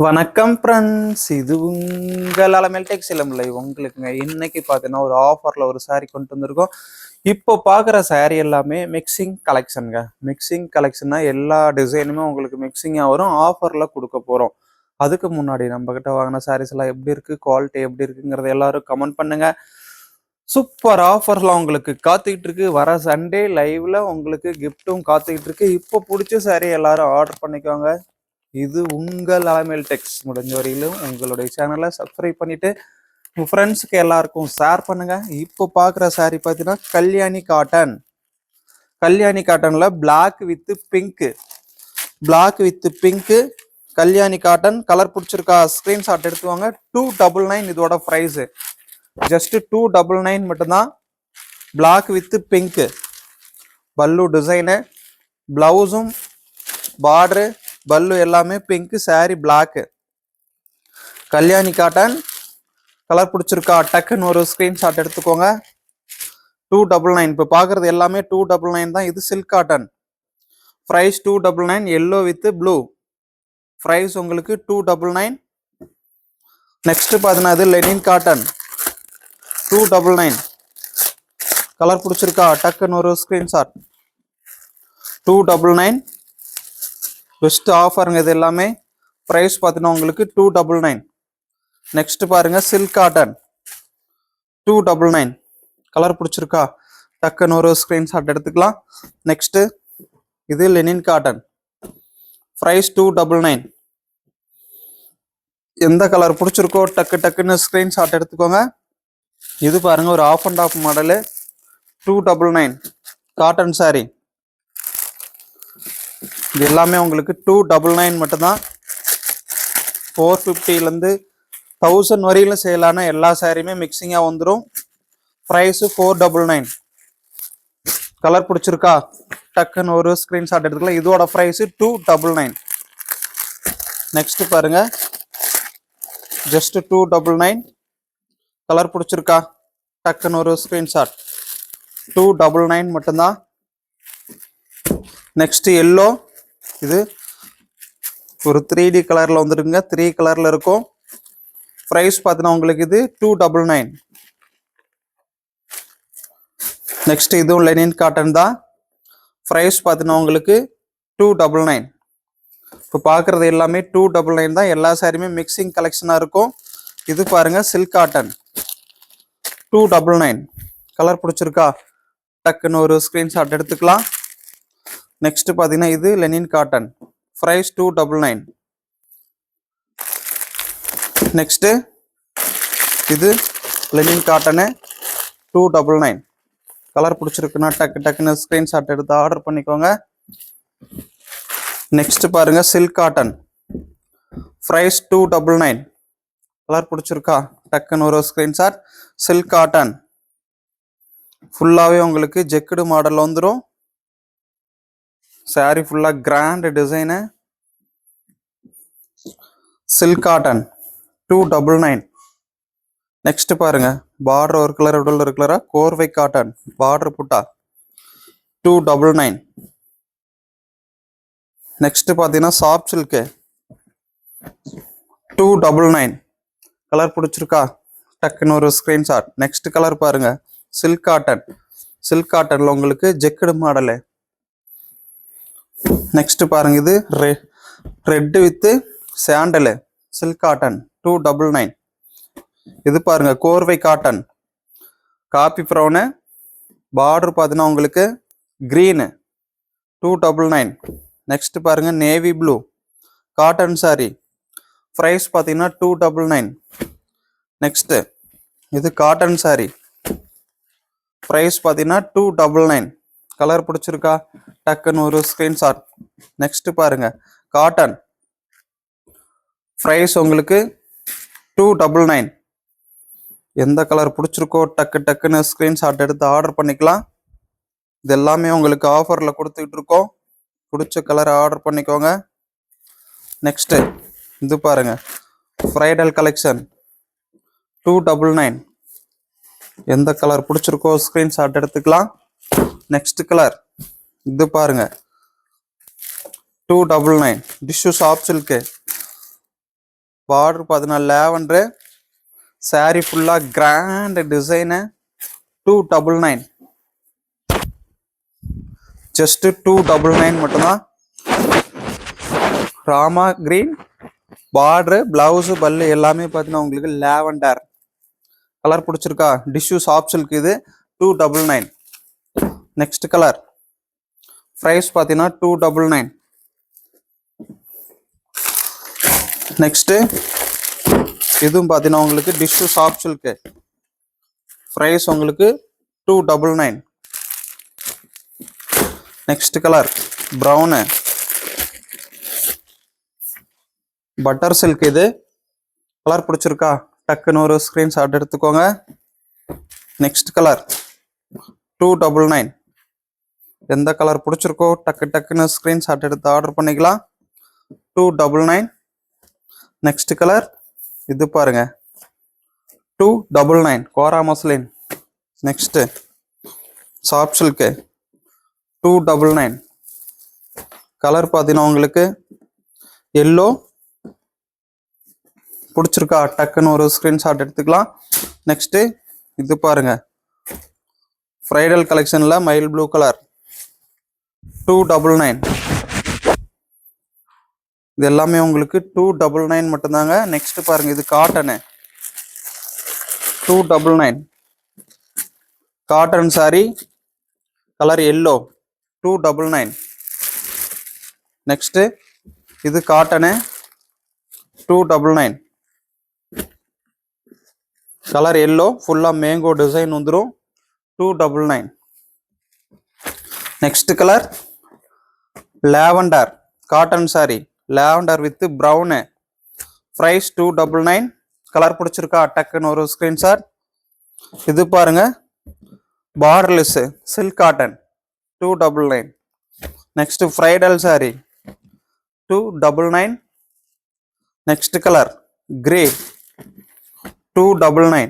வணக்கம் ஃப்ரெண்ட்ஸ், இது உங்கள் அலமேல் டெக்ஸ்டைல் உங்களுக்குங்க. இன்னைக்கு பார்த்தீங்கன்னா ஒரு ஆஃபரில் ஒரு saree கொண்டு வந்திருக்கோம். இப்போ பார்க்குற saree எல்லாமே மிக்சிங் கலெக்ஷனுங்க. மிக்சிங் கலெக்ஷன்னா எல்லா டிசைனுமே உங்களுக்கு மிக்சிங்காக வரும். ஆஃபரில் கொடுக்க போகிறோம். அதுக்கு முன்னாடி நம்மக்கிட்ட வாங்கின சாரீஸ் எல்லாம் எப்படி இருக்குது, குவாலிட்டி எப்படி இருக்குங்கிறத எல்லாரும் கமெண்ட் பண்ணுங்க. சூப்பர் ஆஃபர்லாம் உங்களுக்கு காத்துக்கிட்டு இருக்கு. வர சண்டே லைவ்ல உங்களுக்கு கிஃப்ட்டும் காத்துக்கிட்டு இருக்கு. இப்போ பிடிச்ச saree எல்லாரும் ஆர்டர் பண்ணிக்கோங்க. இது உங்கள் அலமேல் டெக்ஸ். முடிஞ்ச வரையிலும் உங்களுடைய சேனலை சப்ஸ்கிரைப் பண்ணிட்டு உங்க ஃப்ரெண்ட்ஸுக்கு எல்லாருக்கும் ஷேர் பண்ணுங்க. இப்போ பார்க்குற saree பார்த்தீங்கன்னா கல்யாணி காட்டன். கல்யாணி காட்டன்ல black with pink Kalyani cotton. Colour பிடிச்சிருக்கா ஸ்கிரீன்ஷாட் எடுத்துவாங்க. 299 இதோட ப்ரைஸ். ஜஸ்ட் 299 மட்டும்தான். Black with pink pallu design, பிளவுஸும் பார்டரு பல்லு எல்லாமே pink, sari black. Kalyani cotton. Colour பிடிச்சிருக்கா டக்குன்னு ஒரு ஸ்கிரீன்ஷாட் எடுத்துக்கோங்க. 299. இப்போ பார்க்குறது எல்லாமே 299 தான். இது silk cotton. Price 299. Yellow with blue. Price உங்களுக்கு 299. நெக்ஸ்ட் பார்த்தீங்கன்னா இது லெனின் காட்டன் 299. கலர் பிடிச்சிருக்கா டக்குன்னு ஒரு ஸ்கிரீன்ஷாட். 299. பெஸ்ட் ஆஃபருங்க இது எல்லாமே. ப்ரைஸ் பார்த்தீங்கன்னா உங்களுக்கு 299. நெக்ஸ்ட் பாருங்க சில்க் காட்டன் 299. கலர் பிடிச்சிருக்கா டக்குன்னு ஒரு ஸ்கிரீன்ஷாட் எடுத்துக்கலாம். நெக்ஸ்ட் இது லெனின் காட்டன். ப்ரைஸ் 299. எந்த கலர் பிடிச்சிருக்கோ டக்குன்னு ஸ்கிரீன்ஷாட் எடுத்துக்கோங்க. இது பாருங்க ஒரு half and half model 299 cotton sari. இது எல்லாமே உங்களுக்கு 299 மட்டும்தான். 450லேருந்து 1000 வரையிலும் சேலான எல்லா சாரியுமே மிக்சிங்காக வந்துடும். ப்ரைஸு 499. கலர் பிடிச்சிருக்கா டக்குன்னு ஒரு ஸ்க்ரீன்ஷாட் எடுத்துக்கலாம். இதோட ப்ரைஸு 299. நெக்ஸ்ட் பாருங்க ஜஸ்ட் 299. கலர் பிடிச்சிருக்கா டக்குன்னு ஒரு ஸ்க்ரீன்ஷாட். 299 மட்டும்தான். Next yellow. இது ஒரு 3D கலர்ல வந்துருங்க. 3 கலர்ல இருக்கும். ப்ரைஸ் பார்த்தீங்கன்னா உங்களுக்கு இது 299. நெக்ஸ்ட் இதுவும் லெனின் காட்டன் தான். ப்ரைஸ் பார்த்தீங்கன்னா உங்களுக்கு 299. இப்போ பார்க்குறது எல்லாமே 299 தான். எல்லா சாரியுமே மிக்சிங் கலெக்ஷனாக இருக்கும். இது பாருங்க சில்க் காட்டன் 299. கலர் பிடிச்சிருக்கா டக்குன்னு ஒரு ஸ்க்ரீன்ஷாட் எடுத்துக்கலாம். நெக்ஸ்ட் பார்த்தீங்கன்னா இது லெனின் காட்டன். ப்ரைஸ் 299. நெக்ஸ்ட் இது லெனின் காட்டனு 299. கலர் பிடிச்சிருக்குன்னா டக்குன்னு ஸ்க்ரீன்ஷாட் எடுத்து ஆர்டர் பண்ணிக்கோங்க. நெக்ஸ்ட் பாருங்க சில்க் காட்டன். ப்ரைஸ் 299. கலர் பிடிச்சிருக்கா டக்குன்னு ஒரு ஸ்க்ரீன்ஷாட். சில்க் காட்டன் ஃபுல்லாகவே உங்களுக்கு ஜெக்குடு மாடல் வந்துடும். சாரி ஃபுல்லாக grand design. Silk cotton 299. Next பாருங்க பார்டர் ஒரு கலர் உடல் ஒரு கலரா கோர்வை காட்டன் பார்டர் புட்டா 299. நெக்ஸ்ட் பார்த்தீங்கன்னா சாஃப்ட் சில்க்கு 299. கலர் பிடிச்சிருக்கா டக்குன்னு ஒரு ஸ்க்ரீன்ஷாட். நெக்ஸ்ட் கலர் பாருங்க சில்க் காட்டன். சில்க் காட்டன்ல உங்களுக்கு ஜெக்குடு மாடலு. நெக்ஸ்ட் பாருங்க இது red with sandal silk cotton 299. இது பாருங்க கோர்வை காட்டன் காப்பி ப்ரௌனு. பார்டர் பார்த்தீங்கன்னா உங்களுக்கு கிரீனு 299. நெக்ஸ்ட் பாருங்க navy blue cotton sari. Price பார்த்தீங்கன்னா 299. நெக்ஸ்ட் இது காட்டன் சாரி. ப்ரைஸ் பார்த்தீங்கன்னா 299. கலர் பிடிச்சிருக்கா டக்குன்னு ஒரு ஸ்க்ரீன்ஷாட். நெக்ஸ்ட் பாருங்க காட்டன். ப்ரைஸ் உங்களுக்கு 299. எந்த கலர் பிடிச்சிருக்கோ டக்குன்னு ஸ்க்ரீன்ஷாட் எடுத்து ஆர்டர் பண்ணிக்கலாம். இது எல்லாமே உங்களுக்கு ஆஃபரில் கொடுத்துக்கிட்டு இருக்கோம். பிடிச்ச கலரை ஆர்டர் பண்ணிக்கோங்க. நெக்ஸ்ட் இது பாருங்க ஃப்ரைடல் கலெக்ஷன் 299. எந்த கலர் பிடிச்சிருக்கோ ஸ்க்ரீன்ஷாட் எடுத்துக்கலாம். நெக்ஸ்ட் கலர் இது பாருங்க 299 டிஷ்யூ சாஃப்ட் சில்க்கு பார்டர் பார்த்தீங்கன்னா லேவண்டரு. சாரி ஃபுல்லாக கிராண்ட் டிசைனு. 299. ஜஸ்ட் 299 மட்டும்தான். ராமா கிரீன் பார்டரு, பிளவுஸு, பல்லு எல்லாமே பார்த்தீங்கன்னா உங்களுக்கு லேவண்டர் கலர் பிடிச்சிருக்கா? டிஷ்யூ சாஃப்ட் சில்க் இது. 299. நெக்ஸ்ட் கலர் ப்ரைஸ் பார்த்தீங்கன்னா 299. நெக்ஸ்ட்டு இதுவும் பார்த்தீங்கன்னா உங்களுக்கு டிஷ்யூ சாஃப்ட் சில்க்கு. ப்ரைஸ் உங்களுக்கு 299. Next colour brown butter silk இது. கலர் பிடிச்சிருக்கா? டக்குன்னு ஒரு ஸ்க்ரீன்ஷாட் எடுத்துக்கோங்க. Next colour 299. எந்த கலர் பிடிச்சிருக்கோ டக்குன்னு ஸ்க்ரீன்ஷாட் எடுத்து ஆர்டர் பண்ணிக்கலாம். 299. நெக்ஸ்ட் கலர் இது பாருங்க 299 Kora muslin. Next soft silk 299. Colour பார்த்தீங்கன்னா உங்களுக்கு எல்லோ பிடிச்சிருக்கா? டக்குன்னு ஒரு ஸ்க்ரீன்ஷாட் எடுத்துக்கலாம். நெக்ஸ்ட்டு இது பாருங்க ஃப்ரைடல் கலெக்ஷனில் மைல் ப்ளூ கலர் 299. இது எல்லாமே உங்களுக்கு 299 மட்டும்தாங்க. நெக்ஸ்ட் பாருங்க இது cotton 299. Cotton sari colour yellow 299. Next இது காட்டனு 299. கலர் எல்லோ ஃபுல்லாக மேங்கோ டிசைன் வந்துடும். 299. Next colour lavender cotton sari lavender with brown. Price 299. Colour பிடிச்சிருக்கா? டக்குன்னு ஒரு ஸ்க்ரீன்ஷாட். இது பாருங்க borderless silk cotton 299. Next bridal sari 299. Next colour grey 299.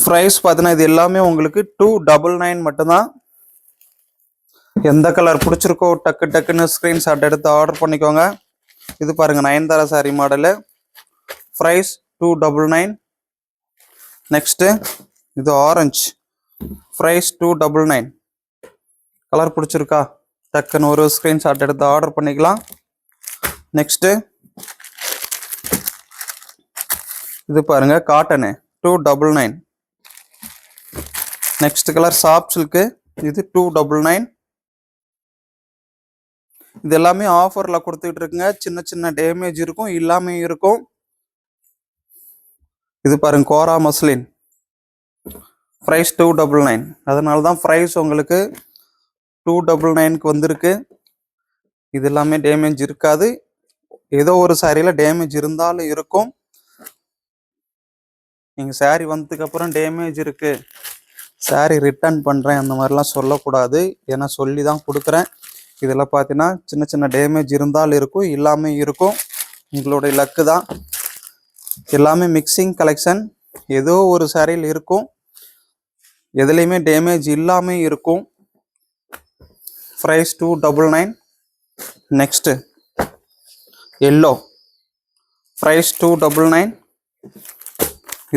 Price பார்த்தீங்கன்னா இது எல்லாமே உங்களுக்கு 299 மட்டும்தான். எந்த கலர் பிடிச்சிருக்கோ டக்குன்னு ஸ்க்ரீன்ஷாட் எடுத்து ஆர்டர் பண்ணிக்கோங்க. இது பாருங்க Nayanthara sari model. Price 299. Next இது ஆரஞ்சு. ப்ரைஸ் 299. கலர் பிடிச்சிருக்கா? டக்குன்னு ஒரு ஸ்க்ரீன்ஷாட் எடுத்து ஆர்டர் பண்ணிக்கலாம். நெக்ஸ்ட்டு இது பாருங்க cotton 299. Next colour soft silk இது 299. இது எல்லாமே ஆஃபரில் கொடுத்துக்கிட்டு இருக்குங்க. சின்ன டேமேஜ் இருக்கும், இல்லாம இருக்கும். இது பாருங்க கோரா மஸ்லின். ப்ரைஸ் 299. அதனால தான் ப்ரைஸ் உங்களுக்கு 299க்கு வந்திருக்கு. இது எல்லாமே டேமேஜ் இருக்காது. ஏதோ ஒரு சாரியில் டேமேஜ் இருந்தாலும் இருக்கும். நீங்கள் சாரி வந்ததுக்கப்புறம் டேமேஜ் இருக்கு சாரி ரிட்டர்ன் பண்ணுறேன் அந்த மாதிரிலாம் சொல்லக்கூடாது. ஏன்னா சொல்லி தான் கொடுக்குறேன். இதெல்லாம் பார்த்தீங்கன்னா சின்ன டேமேஜ் இருந்தாலும் இருக்கும், இல்லாமல் இருக்கும். உங்களுடைய லக்கு தான். எல்லாமே மிக்சிங் கலெக்ஷன். ஏதோ ஒரு சாரியில் இருக்கும், எதுலேயுமே டேமேஜ் இல்லாமல் இருக்கும். ப்ரைஸ் 299. Next yellow price 299.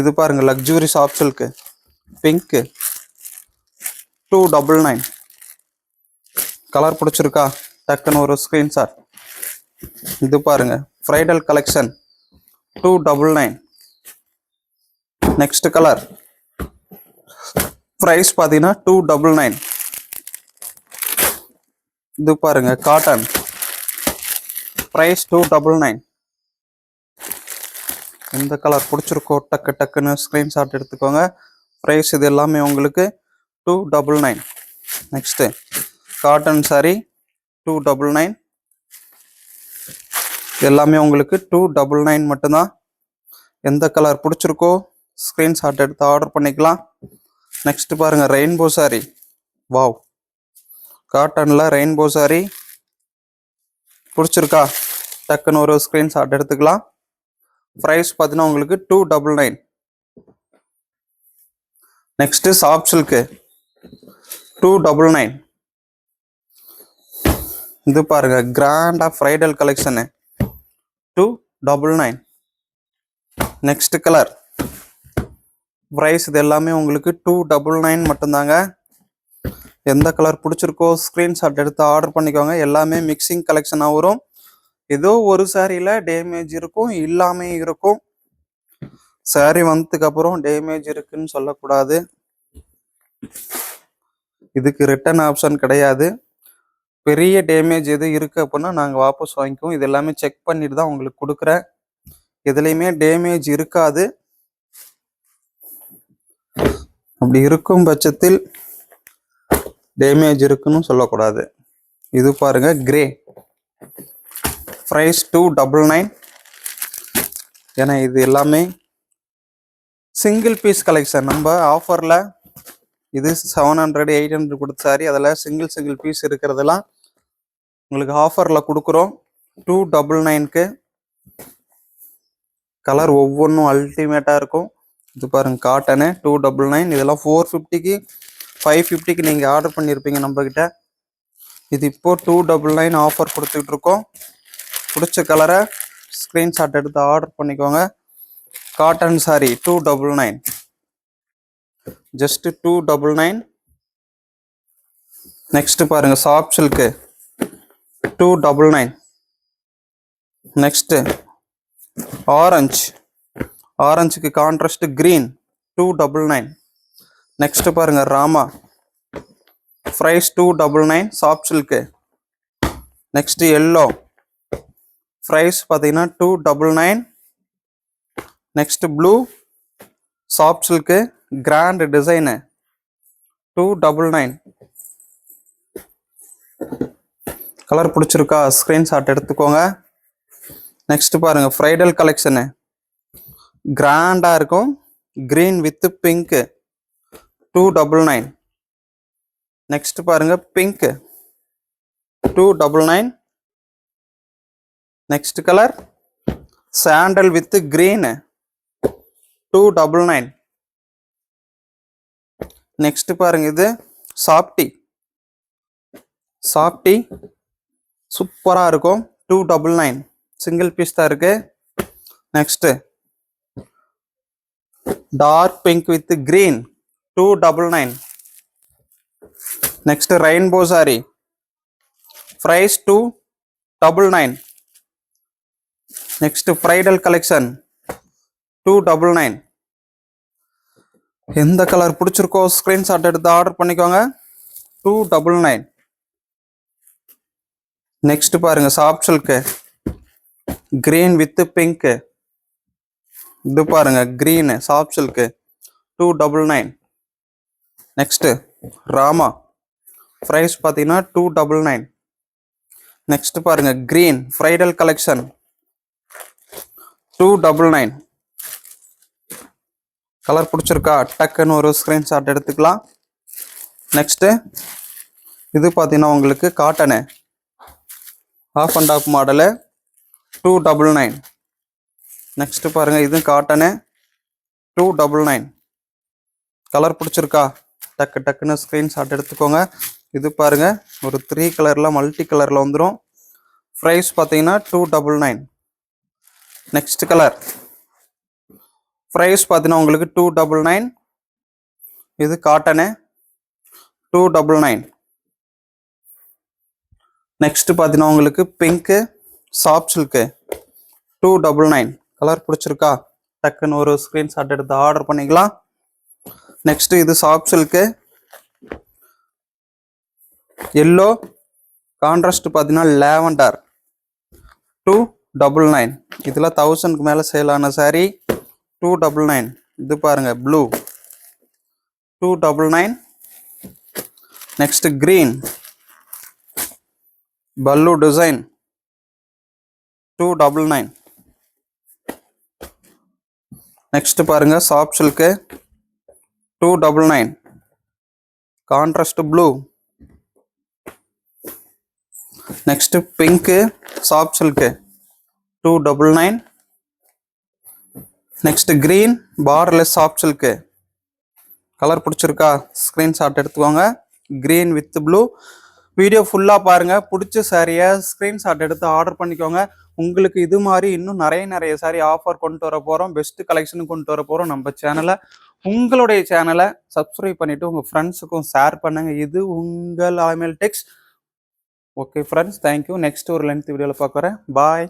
இது பாருங்க luxury soft silk pink 299. Colour பிடிச்சிருக்கா? டக்குன்னு ஒரு ஸ்க்ரீன்ஷாட். இது பாருங்க bridal collection 299. Next colour price பார்த்தீங்கன்னா 299. இது பாருங்க காட்டன் ப்ரைஸ் 299. எந்த கலர் பிடிச்சிருக்கோ டக்குன்னு ஸ்க்ரீன்ஷாட் எடுத்துக்கோங்க. ப்ரைஸ் இது எல்லாமே உங்களுக்கு 299. Next cotton sari 299. எல்லாமே உங்களுக்கு 299 மட்டும்தான். எந்த கலர் பிடிச்சிருக்கோ ஸ்க்ரீன்ஷாட் எடுத்து ஆர்டர் பண்ணிக்கலாம். நெக்ஸ்ட் பாருங்க ரெயின்போ சாரி. வாவ், காட்டனில் ரெயின்போ சாரி பிடிச்சிருக்கா? டக்குன்னு ஒரு ஸ்க்ரீன்ஷாட் எடுத்துக்கலாம். ப்ரைஸ் பார்த்தீங்கன்னா உங்களுக்கு 299. Next soft silk 299. இது பாருங்க கிராண்டா bridal collection 299. Next colour price இது எல்லாமே உங்களுக்கு 299 மட்டும்தாங்க. எந்த கலர் பிடிச்சிருக்கோ ஸ்க்ரீன்ஷாட் எடுத்து ஆர்டர் பண்ணிக்கோங்க. எல்லாமே மிக்சிங் கலெக்ஷனாக வரும். ஏதோ ஒரு சாரியில் டேமேஜ் இருக்கும், இல்லாமே இருக்கும். சாரி வந்ததுக்கு அப்புறம் டேமேஜ் இருக்குன்னு சொல்லக்கூடாது. இதுக்கு ரிட்டர்ன் ஆப்ஷன் கிடையாது. பெரிய டேமேஜ் எது இருக்குது அப்படின்னா நாங்கள் வாபஸ் வாங்கிக்குவோம். இது எல்லாமே செக் பண்ணிட்டு தான் உங்களுக்கு கொடுக்குறேன். எதுலேயுமே டேமேஜ் இருக்காது. அப்படி இருக்கும் பட்சத்தில் டேமேஜ் இருக்குன்னு சொல்லக்கூடாது. இது பாருங்க கிரே, ப்ரைஸ் 299. ஏன்னா இது எல்லாமே சிங்கிள் பீஸ் கலெக்ஷன். நம்ம ஆஃபரில் இது 700 800 கொடுத்த சாரி, அதில் சிங்கிள் பீஸ் இருக்கிறதெல்லாம் உங்களுக்கு ஆஃபரில் கொடுக்குறோம் 299க்கு. கலர் ஒவ்வொன்றும் அல்டிமேட்டாக இருக்கும். இது பாருங்க காட்டனு 299. இதெல்லாம் 450க்கு 550க்கு நீங்கள் ஆர்டர் பண்ணியிருப்பீங்க நம்மக்கிட்ட. இது இப்போ 299 ஆஃபர் கொடுத்துக்கிட்டு இருக்கோம். பிடிச்ச கலரை ஸ்க்ரீன்ஷாட் எடுத்து ஆர்டர் பண்ணிக்கோங்க. Cotton sari 299, just 299. நெக்ஸ்ட் பாருங்க சாஃப்ட் சில்க்கு 299. நெக்ஸ்ட் ஆரஞ்சுக்கு கான்ட்ராஸ்ட் கிரீன் 299. நெக்ஸ்ட் பாருங்க ராமா, price 299 soft silk. Next yellow, price பார்த்தீங்கன்னா 299. Next blue soft silk grand design 299. Colour பிடிச்சிருக்கா ஸ்க்ரீன்ஷாட் எடுத்துக்கோங்க. நெக்ஸ்ட் பாருங்க ஃப்ரைடல் கலெக்ஷனு கிராண்டாக இருக்கும். Green with pink 299. நெக்ஸ்ட் பாருங்க pink 299. Next colour sandal with green 299. Next பாருங்க இது சாஃப்டி சூப்பராக இருக்கும் 299. சிங்கிள் பீஸ் தான் இருக்கு. Next dark pink with green 299. Next rainbow sari, price 299. Next bridal collection 299. எந்த கலர் பிடிச்சிருக்கோ ஸ்க்ரீன்ஷாட் எடுத்து ஆர்டர் பண்ணிக்கோங்க. 299. நெக்ஸ்ட் பாருங்க soft silk green with pink. இது பாருங்க green soft silk 299. Next Rama, price பார்த்தீங்கன்னா 299. நெக்ஸ்ட் பாருங்க கிரீன் ஃப்ரைடல் கலெக்ஷன் 299. கலர் பிடிச்சிருக்கா டக்குன்னு ஒரு ஸ்க்ரீன்ஷாட் எடுத்துக்கலாம். நெக்ஸ்ட் இது பார்த்தீங்கன்னா உங்களுக்கு cotton half and half model 299. Next பாருங்க இது காட்டனு 299. கலர் பிடிச்சிருக்கா டக்குன்னு ஸ்க்ரீன்ஷாட் எடுத்துக்கோங்க. இது பாருங்க ஒரு 3 கலரில் மல்டி கலரில் வந்துடும். ப்ரைஸ் பார்த்தீங்கன்னா 299. நெக்ஸ்ட் கலர் ப்ரைஸ் பார்த்தீங்கன்னா உங்களுக்கு 299. இது காட்டனு 299. நெக்ஸ்ட் பார்த்தீங்கன்னா உங்களுக்கு பிங்க்கு சாஃப்ட் சில்க்கு 299. கலர் பிடிச்சிருக்கா டக்குன்னு ஒரு ஸ்க்ரீன்ஷாட் எடுத்து ஆர்டர் பண்ணிக்கலாம். நெக்ஸ்ட் இது சாஃப்ட் சில்க்கு எல்லோ கான்ட்ராஸ்ட் பார்த்தீங்கன்னா லேவண்டர் 299. இதில் 1000க்கு மேலே சேலான சாரி 299. இது பாருங்க ப்ளூ 299. நெக்ஸ்ட் கிரீன் பல்லு டிசைன் 299. நெக்ஸ்ட் பாருங்க soft silk 299. Contrast blue. Next pink soft silk 299. Next green borderless soft silk. Colour பிடிச்சிருக்கா ஸ்க்ரீன்ஷாட் எடுத்துக்கோங்க. Green with blue. வீடியோ ஃபுல்லாக பாருங்கள். பிடிச்ச சாரியை ஸ்க்ரீன்ஷாட் எடுத்து ஆர்டர் பண்ணிக்கோங்க. உங்களுக்கு இது மாதிரி இன்னும் நிறைய சாரி ஆஃபர் கொண்டு வர போகிறோம், பெஸ்ட் கலெக்ஷன் கொண்டு வர போகிறோம். நம்ம சேனலை உங்களுடைய சேனலை சப்ஸ்கிரைப் பண்ணிவிட்டு உங்கள் ஃப்ரெண்ட்ஸுக்கும் ஷேர் பண்ணுங்கள். இது உங்கள் Alamel Tex. Okay friends, thank you. Next ஒரு லென்த் வீடியோவில் பார்க்குறேன். பாய்.